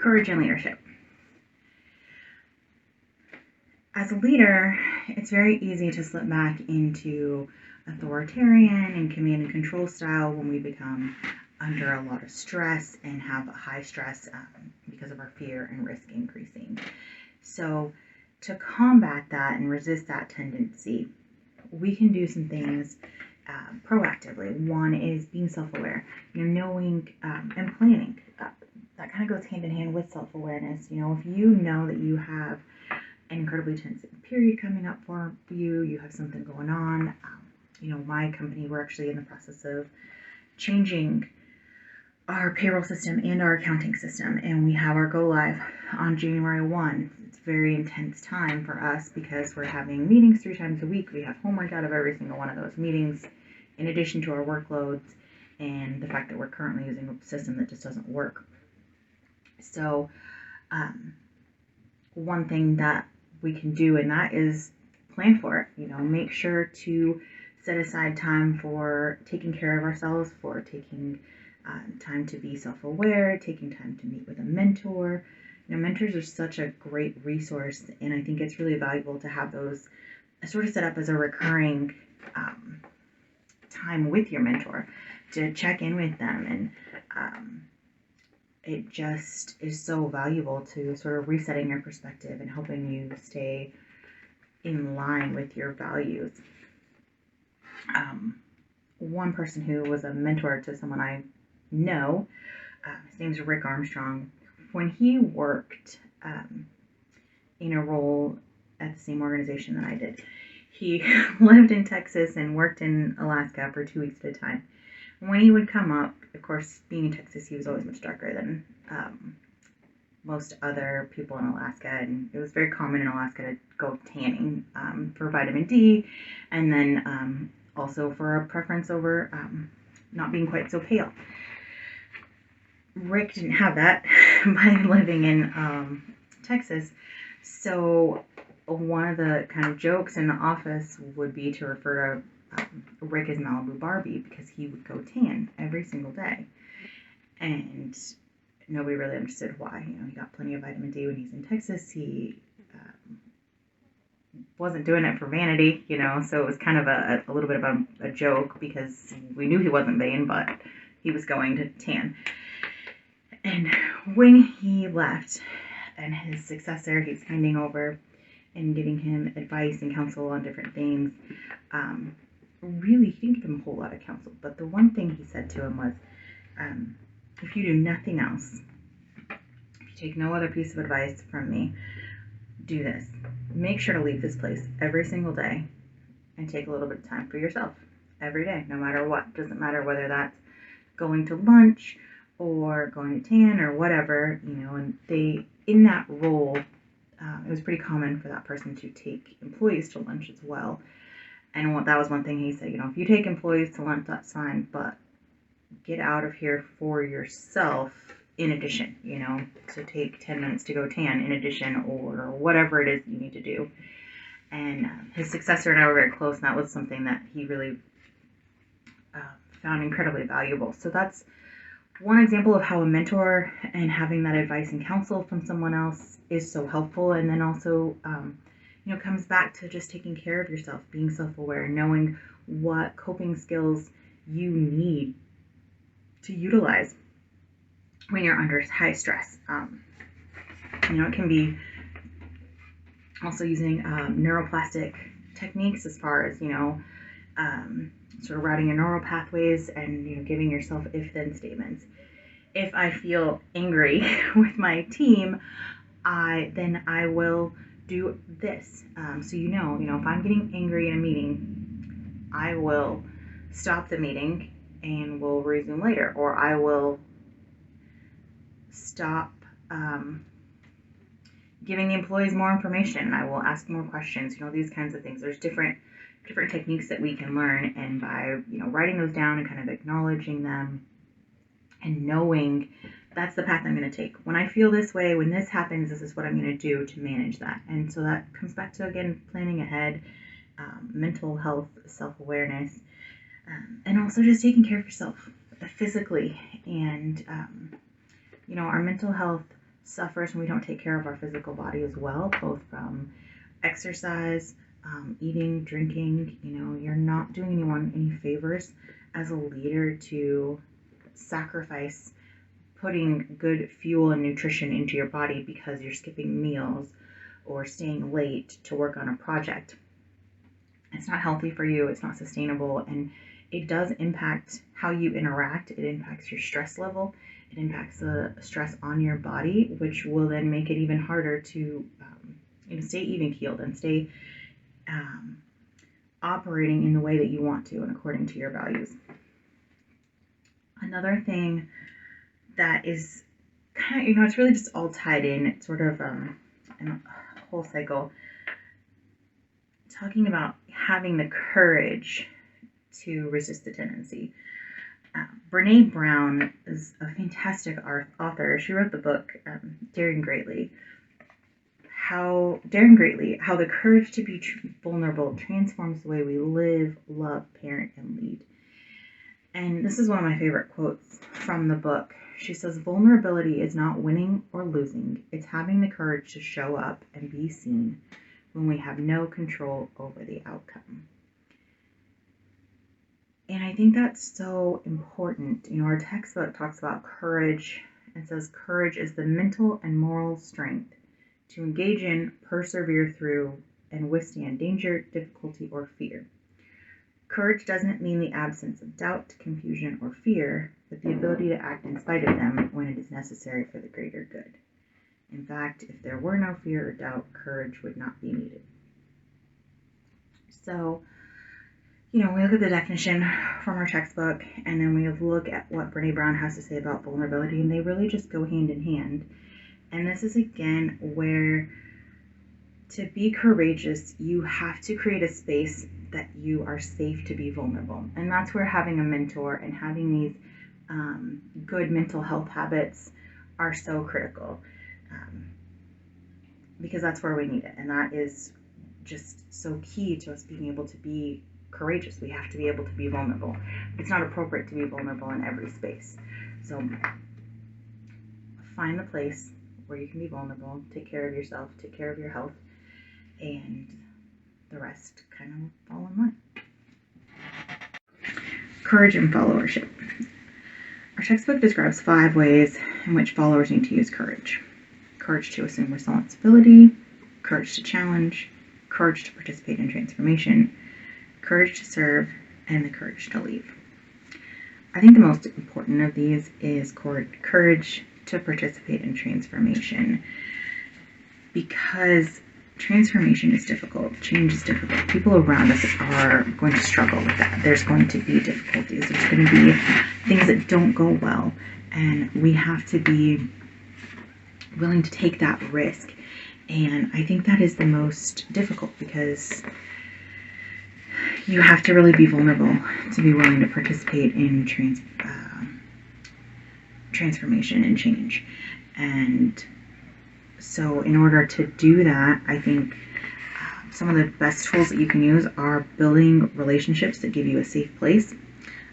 Courage and leadership. As a leader, it's very easy to slip back into authoritarian and command and control style when we become under a lot of stress and have a high stress because of our fear and risk increasing. So to combat that and resist that tendency, we can do some things proactively. One is being self-aware, knowing and planning. That kind of goes hand in hand with self-awareness. If you know that you have an incredibly tense period coming up for you, you have something going on. My company, we're actually in the process of changing our payroll system and our accounting system, and we have our go live on January 1. It's a very intense time for us because we're having meetings 3 times a week. We have homework out of every single one of those meetings, in addition to our workloads and the fact that we're currently using a system that just doesn't work. So one thing that we can do, and that is plan for it. Make sure to set aside time for taking care of ourselves, for taking time to be self-aware, taking time to meet with a mentor. Mentors are such a great resource, and I think it's really valuable to have those sort of set up as a recurring time with your mentor, to check in with them. And it just is so valuable to sort of resetting your perspective and helping you stay in line with your values. One person who was a mentor to someone I know, his name's Rick Armstrong. When he worked in a role at the same organization that I did, he lived in Texas and worked in Alaska for 2 weeks at a time. When he would come up, of course, being in Texas, he was always much darker than most other people in Alaska, and it was very common in Alaska to go tanning for vitamin D, and then also for a preference over not being quite so pale. Rick didn't have that by living in Texas, so one of the kind of jokes in the office would be to refer to Rick as Malibu Barbie, because he would go tan every single day, and nobody really understood why. He got plenty of vitamin D when he's in Texas. He wasn't doing it for vanity, so it was kind of a little bit of a joke, because we knew he wasn't vain, but he was going to tan. And when he left, and his successor, he's handing over and giving him advice and counsel on different things. Really, he didn't give him a whole lot of counsel, but the one thing he said to him was, if you do nothing else, if you take no other piece of advice from me, do this. Make sure to leave this place every single day and take a little bit of time for yourself every day, no matter what. Doesn't matter whether that's going to lunch or going to tan or whatever, and they, in that role, it was pretty common for that person to take employees to lunch as well. And that was one thing he said, if you take employees to lunch, that's fine, but get out of here for yourself in addition, so take 10 minutes to go tan in addition, or whatever it is you need to do. And his successor and I were very close, and that was something that he really found incredibly valuable. So that's one example of how a mentor and having that advice and counsel from someone else is so helpful. And then also, comes back to just taking care of yourself, being self-aware, knowing what coping skills you need to utilize when you're under high stress. It can be also using neuroplastic techniques as far as, sort of routing your neural pathways and, giving yourself if-then statements. If I feel angry with my team, then I will do this. So if I'm getting angry in a meeting, I will stop the meeting and we'll resume later, or I will stop giving the employees more information. I will ask more questions. These kinds of things. There's different techniques that we can learn, and by writing those down and kind of acknowledging them and knowing that's the path I'm going to take. When I feel this way, when this happens, this is what I'm going to do to manage that. And so that comes back to, again, planning ahead, mental health, self-awareness, and also just taking care of yourself physically. And, our mental health suffers when we don't take care of our physical body as well, both from exercise, eating, drinking. You're not doing anyone any favors as a leader to sacrifice putting good fuel and nutrition into your body because you're skipping meals or staying late to work on a project. It's not healthy for you, it's not sustainable, and it does impact how you interact. It impacts your stress level, it impacts the stress on your body, which will then make it even harder to stay even keeled and stay operating in the way that you want to and according to your values. Another thing that is kind of, it's really just all tied in. It's sort of a whole cycle. Talking about having the courage to resist the tendency. Brene Brown is a fantastic author. She wrote the book, Daring Greatly. How the courage to be vulnerable transforms the way we live, love, parent, and lead. And this is one of my favorite quotes from the book. She says, vulnerability is not winning or losing. It's having the courage to show up and be seen when we have no control over the outcome. And I think that's so important. Our textbook talks about courage and says courage is the mental and moral strength to engage in, persevere through, and withstand danger, difficulty, or fear. Courage doesn't mean the absence of doubt, confusion, or fear, but the ability to act in spite of them when it is necessary for the greater good. In fact, if there were no fear or doubt, courage would not be needed. So, we look at the definition from our textbook, and then we look at what Brene Brown has to say about vulnerability, and they really just go hand in hand. And this is, again, where to be courageous, you have to create a space that you are safe to be vulnerable. And that's where having a mentor and having these good mental health habits are so critical, because that's where we need it. And that is just so key to us being able to be courageous. We have to be able to be vulnerable. It's not appropriate to be vulnerable in every space. So find the place where you can be vulnerable, take care of yourself, take care of your health, and the rest kind of fall in line. Courage and followership. Our textbook describes 5 ways in which followers need to use courage. Courage to assume responsibility, courage to challenge, courage to participate in transformation, courage to serve, and the courage to leave. I think the most important of these is courage to participate in transformation, because transformation is difficult, change is difficult. People around us are going to struggle with that. There's going to be difficulties. There's going to be things that don't go well, and we have to be willing to take that risk. And I think that is the most difficult, because you have to really be vulnerable to be willing to participate in transformation and change. And so in order to do that, I think some of the best tools that you can use are building relationships that give you a safe place,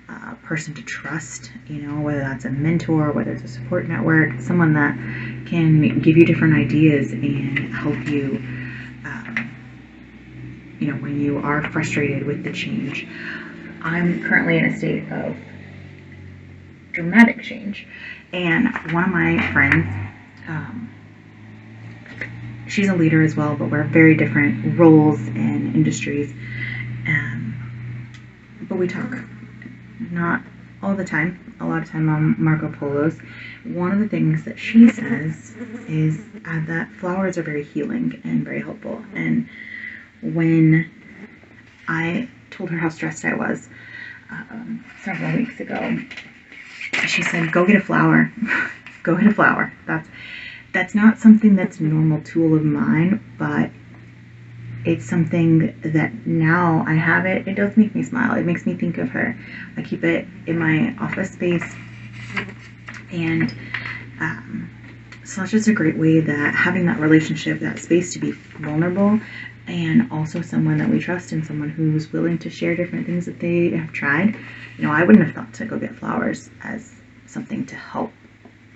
a person to trust, whether that's a mentor, whether it's a support network, someone that can give you different ideas and help you, when you are frustrated with the change. I'm currently in a state of dramatic change, and one of my friends, she's a leader as well, but we're very different roles and industries, but we talk, not all the time, a lot of time on Marco Polo's. One of the things that she says is that flowers are very healing and very helpful. And when I told her how stressed I was several weeks ago, she said, go get a flower. Go get a flower. That's not something that's a normal tool of mine, but it's something that now I have it. It does make me smile. It makes me think of her. I keep it in my office space. And so it's just a great way that having that relationship, that space to be vulnerable, and also someone that we trust and someone who's willing to share different things that they have tried. I wouldn't have thought to go get flowers as something to help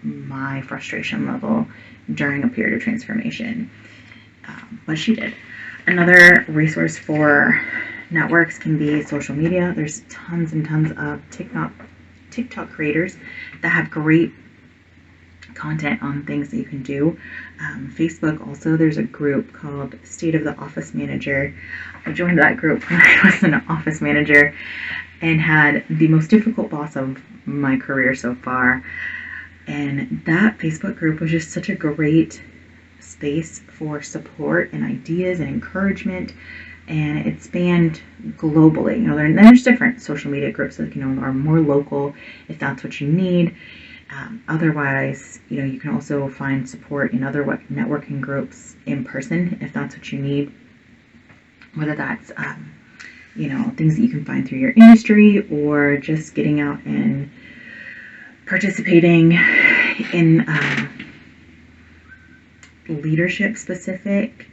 my frustration level during a period of transformation. But she did. Another resource for networks can be social media. There's tons and tons of TikTok creators that have great content on things that you can do. Facebook also, there's a group called State of the Office Manager. I joined that group when I was an office manager and had the most difficult boss of my career so far. And that Facebook group was just such a great space for support and ideas and encouragement, and it spanned globally. There's different social media groups that are more local if that's what you need. Otherwise, you can also find support in other networking groups in person if that's what you need. Whether that's things that you can find through your industry, or just getting out and participating in leadership specific,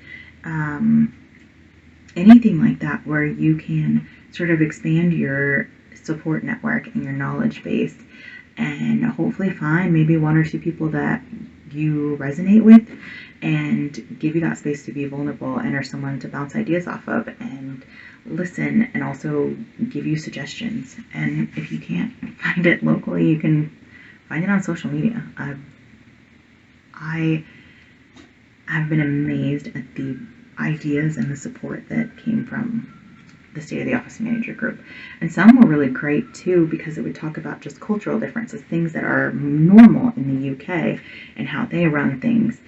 anything like that, where you can sort of expand your support network and your knowledge base, and hopefully find maybe one or two people that you resonate with and give you that space to be vulnerable and are someone to bounce ideas off of and listen, and also give you suggestions. And if you can't find it locally, you can find it on social media. I have been amazed at the ideas and the support that came from the State of the Office Manager group. And some were really great too, because it would talk about just cultural differences, things that are normal in the UK and how they run things.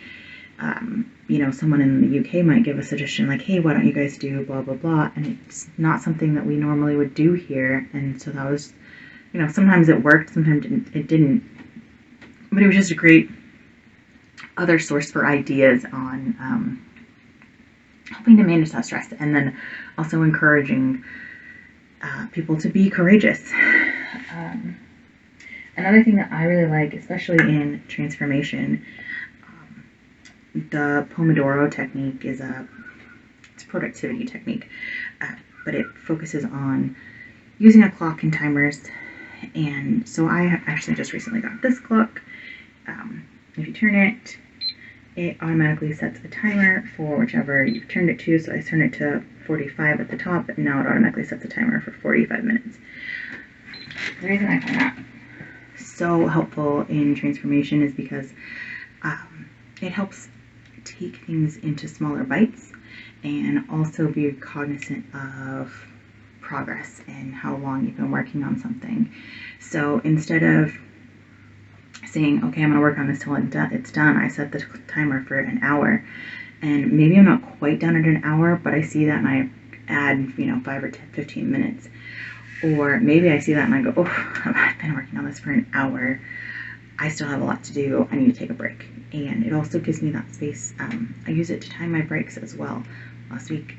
Someone in the UK might give a suggestion like, hey, why don't you guys do blah, blah, blah. And it's not something that we normally would do here. And so that was, sometimes it worked, sometimes it didn't. But it was just a great other source for ideas on helping to manage that stress, and then also encouraging people to be courageous. Another thing that I really like, especially in transformation, the Pomodoro technique it's a productivity technique, but it focuses on using a clock and timers. And so I actually just recently got this clock. If you turn it, it automatically sets a timer for whichever you've turned it to. So I turned it to 45 at the top, and now it automatically sets a timer for 45 minutes. The reason I find that so helpful in transformation is because it helps take things into smaller bites, and also be cognizant of progress and how long you've been working on something. So instead of saying, okay, I'm going to work on this till it's done, I set the timer for an hour, and maybe I'm not quite done at an hour, but I see that and I add 5 or 10, 15 minutes. Or maybe I see that and I go, oh, I've been working on this for an hour, I still have a lot to do, I need to take a break. And it also gives me that space. I use it to time my breaks as well. Last week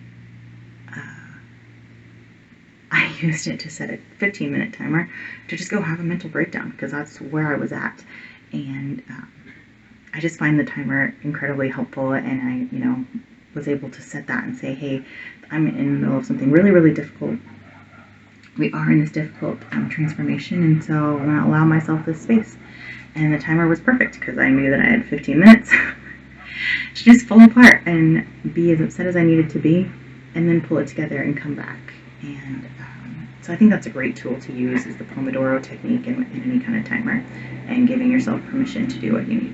I used it to set a 15-minute timer to just go have a mental breakdown, because that's where I was at. And I just find the timer incredibly helpful, and I was able to set that and say, hey, I'm in the middle of something really, really difficult. We are in this difficult transformation, and so I'm going to allow myself this space. And the timer was perfect, because I knew that I had 15 minutes to just fall apart and be as upset as I needed to be, and then pull it together and come back. And so I think that's a great tool to use, is the Pomodoro technique in any kind of timer, and giving yourself permission to do what you need.